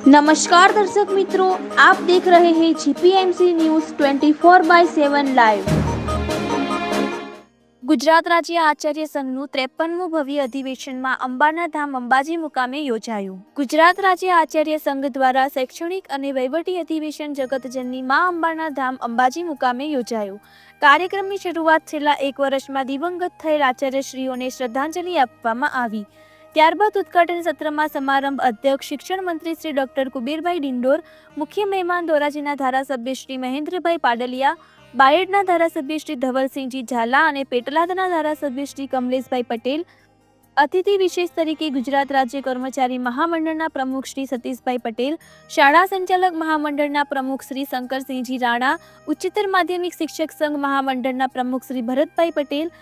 नमस्कार दर्शक मित्रों, आप देख रहे हैं जीपीएमसी न्यूज़ 24/7 लाइव। ગુજરાત રાજ્ય આચાર્ય સંઘનું 53મું ભવ્ય અધિવેશનમાં અંબાના ધામ અંબાજી મુકામે યોજાયું। ગુજરાત રાજ્ય આચાર્ય સંઘ દ્વારા શૈક્ષણિક અને વહીવટી અધિવેશન જગતજનની મા અંબાના ધામ અંબાજી મુકામે યોજાયું। કાર્યક્રમની શરૂઆત છેલ્લા 1 વર્ષમાં દિવંગત થયેલ આચાર્યશ્રીઓને શ્રદ્ધાંજલિ આપવામાં આવી। ત્યારબાદ ઉદ્ઘાટન સત્રમાં સમારંભ અધ્યક્ષ શિક્ષણ મંત્રી શ્રી ડોક્ટર કુબેરભાઈ ડિંડોર, મુખ્ય મહેમાન ધોરાજીના ધારાસભ્ય શ્રી મહેન્દ્રભાઈ પાડલિયા, બાયડના ધારાસભ્ય શ્રી ધવલસિંહજી ઝાલા અને પેટલાદના ધારાસભ્ય શ્રી કમલેશભાઈ પટેલ, અતિથિ વિશેષ તરીકે ગુજરાત રાજ્ય કર્મચારી મહામંડળના પ્રમુખ શ્રી સતીશભાઈ પટેલ, શાળા સંચાલક મહામંડળના પ્રમુખ શ્રી શંકરસિંહજી રાણા, ઉચ્ચતર માધ્યમિક શિક્ષક સંઘ મહામંડળના પ્રમુખ શ્રી ભરતભાઈ પટેલ,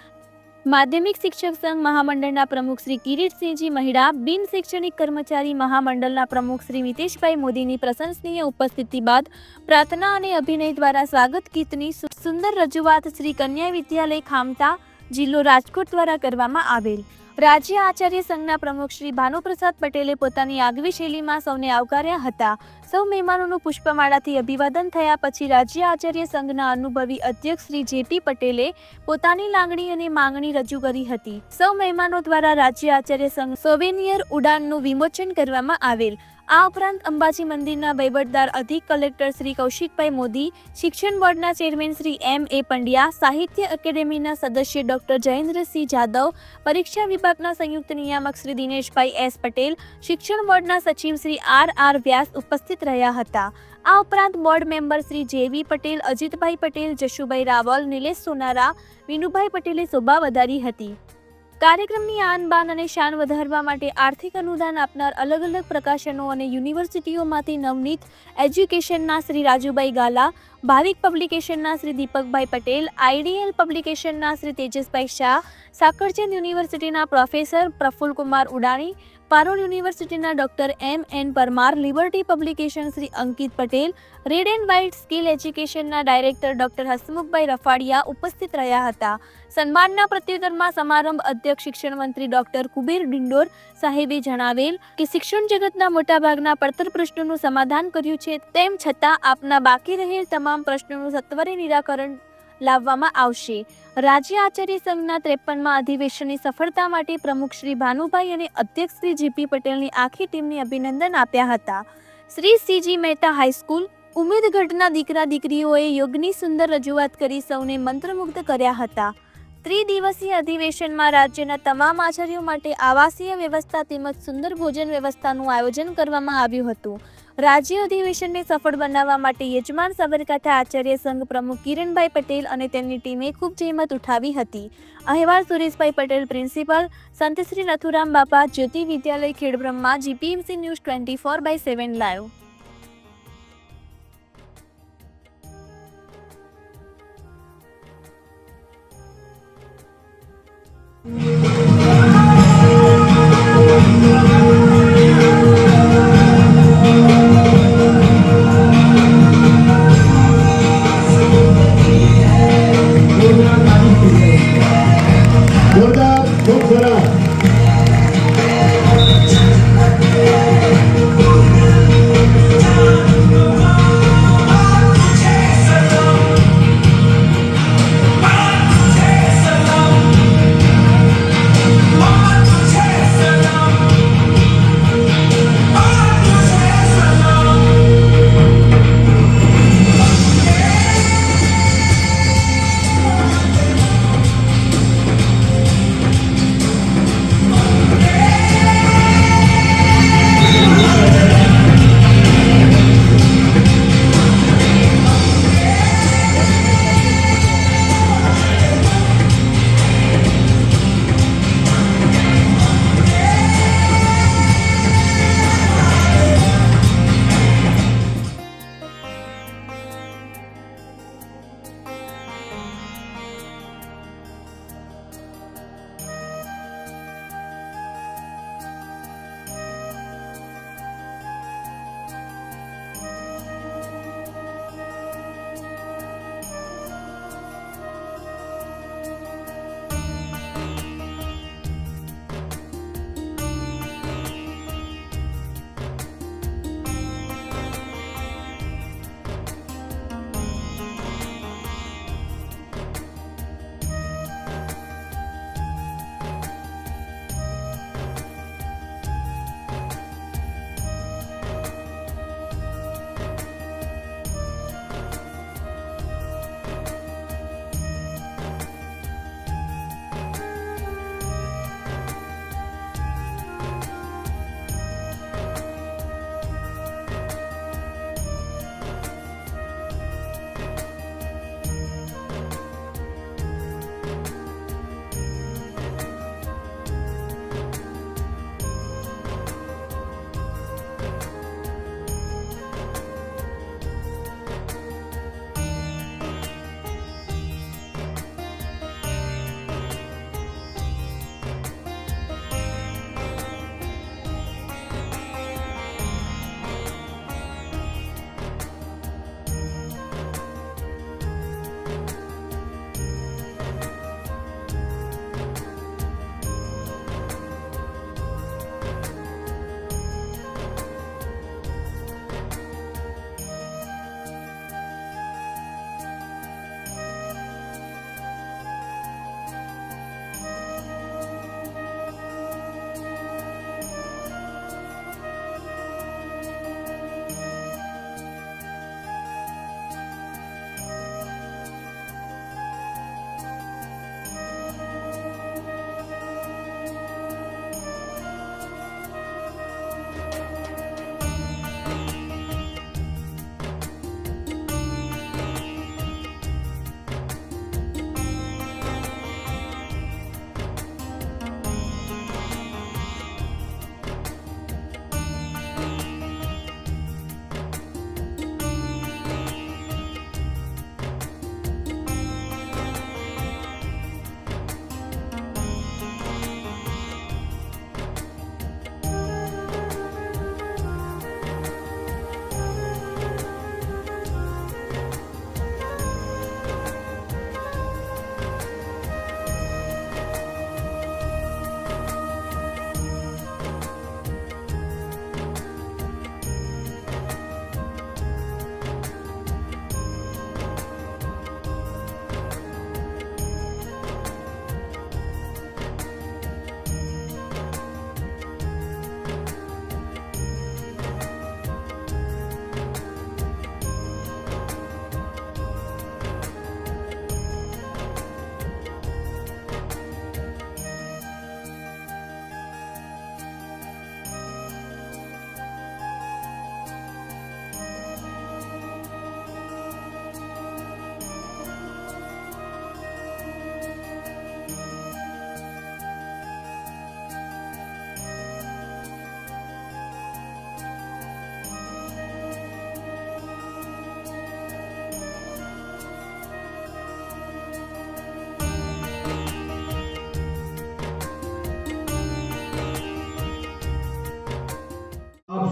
માધ્યમિક શિક્ષક સંઘ મહામંડળના પ્રમુખ શ્રી કિરીટસિંહજી મહિડા, બિન શૈક્ષણિક કર્મચારી મહામંડળના પ્રમુખ શ્રી મિતેશભાઈ મોદીની પ્રશંસનીય ઉપસ્થિતિ બાદ પ્રાર્થના અને અભિનય દ્વારા સ્વાગત ગીતની સુંદર રજૂઆત શ્રી કન્યા વિદ્યાલય ખામટા, જિલ્લો રાજકોટ દ્વારા કરવામાં આવેલ। રાજ્ય આચાર્ય સંઘના પ્રમુખ શ્રી ભાનુપ્રસાદ પટેલે પોતાની આગવી શૈલીમાં સૌને આવકાર્યા હતા। સૌ મહેમાનોનું પુષ્પમાળાથી અભિવાદન થયા પછી રાજ્ય આચાર્ય સંઘના અનુભવી અધ્યક્ષ શ્રી જેપી પટેલે પોતાની લાગણી અને માંગણી રજૂ કરી હતી। સૌ મહેમાનો દ્વારા રાજ્ય આચાર્ય સંઘ સોવેનિયર ઉડાનનું વિમોચન કરવામાં આવેલ। આ ઉપરાંત અંબાજી મંદિરના વહીવટદાર અધિક કલેક્ટર શ્રી કૌશિકભાઈ મોદી, શિક્ષણ બોર્ડના ચેરમેન શ્રી M.A. પંડ્યા, સાહિત્ય એકેડેમીના સદસ્ય ડોક્ટર જયેન્દ્રસિંહ જાદવ, પરીક્ષા વિભાગના સંયુક્ત નિયામક શ્રી દિનેશભાઈ S. પટેલ, શિક્ષણ બોર્ડના સચિવ શ્રી R.R. વ્યાસ ઉપસ્થિત રહ્યા હતા। આ ઉપરાંત board member Shri J.V. Patel, Ajitbhai Patel, Jashubhai Raval, Nilesh Sonara, Vinubhai પટેલે શોભા વધારી હતી। કાર્યક્રમની આન બાન અને શાન વધારવા માટે આર્થિક અનુદાન આપનાર અલગ અલગ પ્રકાશનો અને યુનિવર્સિટીઓમાંથી નવનીત એજ્યુકેશનના શ્રી રાજુભાઈ ગાલા, ભાવિક પબ્લિકેશનના શ્રી દીપકભાઈ પટેલ, આઈડીએલ પબ્લિકેશનના શ્રી તેજસભાઈ શાહ, સાકરચંદ યુનિવર્સિટીના પ્રોફેસર પ્રફુલ્લકુમાર ઉડાણી, પારોલ યુનિવર્સિટીના doctor M.N. Parmar, liberty publication Shri Ankit Patel, red and white skill એજ્યુકેશનના ડાયરેક્ટર ડોક્ટર હસમુખભાઈ રફાડિયા ઉપસ્થિત રહ્યા હતા। સન્માનના પ્રત્યુત્તરમાં સમારંભ અધ્યક્ષ શિક્ષણ મંત્રી ડોક્ટર કુબેર ડિંડોર સાહેબે જણાવેલ કે શિક્ષણ જગતના મોટાભાગના પડતર પ્રશ્નોનું સમાધાન કર્યું છે, તેમ છતાં આપના બાકી રહેલ તમામ પ્રશ્નોનું સત્વરે નિરાકરણ લાવવામાં આવશે। રાજ્ય આચાર્ય સંઘના 53મા અધિવેશનની સફળતા માટે પ્રમુખ શ્રી ભાનુભાઈ અને અધ્યક્ષ શ્રી જીપી પટેલની આખી ટીમને અભિનંદન આપ્યા હતા। શ્રી C.G. મહેતા હાઈસ્કૂલ ઉમેદગઢના દીકરા દીકરીઓએ યોગની સુંદર રજૂઆત કરી સૌને મંત્રમુગ્ધ કર્યા હતા। ત્રિદિવસીય અધિવેશનમાં રાજ્યના તમામ આચાર્યો માટે આવાસીય વ્યવસ્થા તેમજ સુંદર ભોજન વ્યવસ્થાનું આયોજન કરવામાં આવ્યું હતું। રાજ્ય અધિવેશનને સફળ બનાવવા માટે યજમાન સાબરકાંઠા આચાર્ય સંઘ પ્રમુખ કિરણભાઈ પટેલ અને તેમની ટીમે ખૂબ જહેમત ઉઠાવી હતી। અહેવાલ સુરેશભાઈ પટેલ, પ્રિન્સિપાલ, સંતશ્રી નથુરામ બાપા, જ્યોતિ વિદ્યાલય ખેડબ્રહ્મા, જીપીએમસી ન્યૂઝ 24/7 લાઈવ।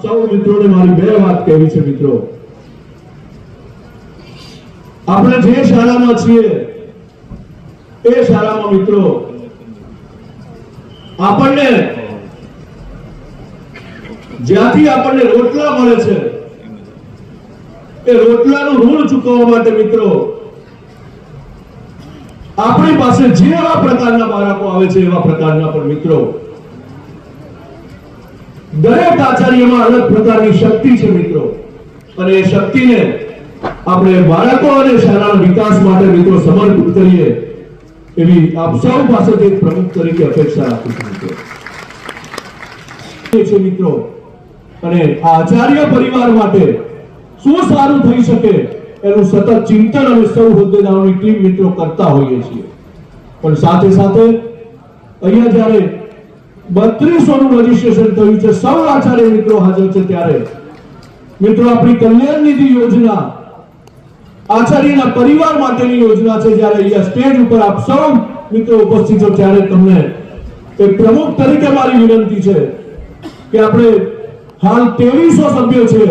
સૌ મિત્રોને મારી બે વાત કહેવી છે મિત્રો. આપણે જે શાળામાં છીએ એ શાળામાં મિત્રો આપણને જ્યાંથી આપણને રોટલા મળે છે એ રોટલાનું ઋણ ચૂકવવા માટે મિત્રો આપણી પાસે જેવા પ્રકારના બાળકો આવે છે એવા પ્રકારના પણ મિત્રો દરેક આચાર્યમાં અલગ પ્રકારની શક્તિ છે મિત્રો. અને એ શક્તિને આપણે બાળકો અને શાળાના વિકાસ માટે મિત્રો સમર્પિત કરીએ એવી આપ સૌ પાસેથી એક પ્રમુખ તરીકે અપેક્ષા રાખું છું મિત્રો. છે મિત્રો અને આ આચાર્ય પરિવાર માટે શું સારું થઈ શકે એનું સતત ચિંતન અમે સૌ હોદ્દેદારોની ટીમ મિત્રો કરતા હોઈએ છીએ. પણ સાથે સાથે અહીંયા જ્યારે 3200 નું રજીસ્ટ્રેશન થયું છે, સૌ આચાર્ય મિત્રો હાજર છે, ત્યારે મિત્રો આપણી કલ્યાણ નિધિ યોજના આચાર્યના પરિવાર માટેની યોજના છે. જ્યારે અહીંયા સ્ટેજ ઉપર આપ સૌ મિત્રો ઉપસ્થિત છો ત્યારે તમને એક પ્રમુખ તરીકે મારી વિનંતી છે કે આપણે હાલ 2300 સભ્યો છે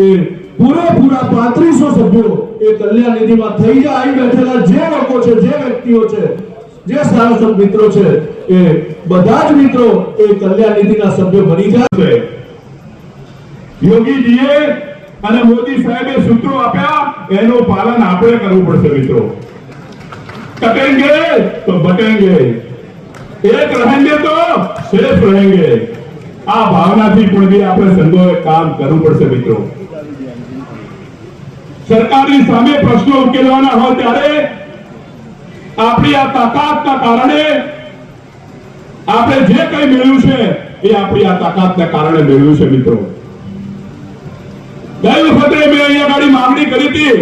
એ પૂરેપૂરા 3500 સભ્યો એ કલ્યાણ નિધિમાં થઈ જાય. અહીં બેઠેલા જે લોકો છે, જે વ્યક્તિઓ છે, જે સાંસદ મિત્રો છે એ બધા જ મિત્રો એ કલ્યાણ નિધિના સભ્યો બની જાય. યોગીજીએ અને મોદી સાહેબે સૂત્રો આપ્યા એનું પાલન આપણે કરવું પડશે મિત્રો. કટેંગે તો બટેંગે, એક રહેંગે તો સેફ રહેંગે. આ ભાવનાથી પણ આપણે સંઘોએ કામ કરવું પડશે મિત્રો. સરકારની સામે પ્રશ્નો ઉકેલવાના હોય ત્યારે આપણી આ તાકાતના કારણે આપણે જે કંઈ મેળવ્યું છે એ આપણી આ તાકાતના કારણે મેળવ્યું છે મિત્રો. ગઈ વખતે મેં અહીંયા ગાડી માંગણી કરી હતી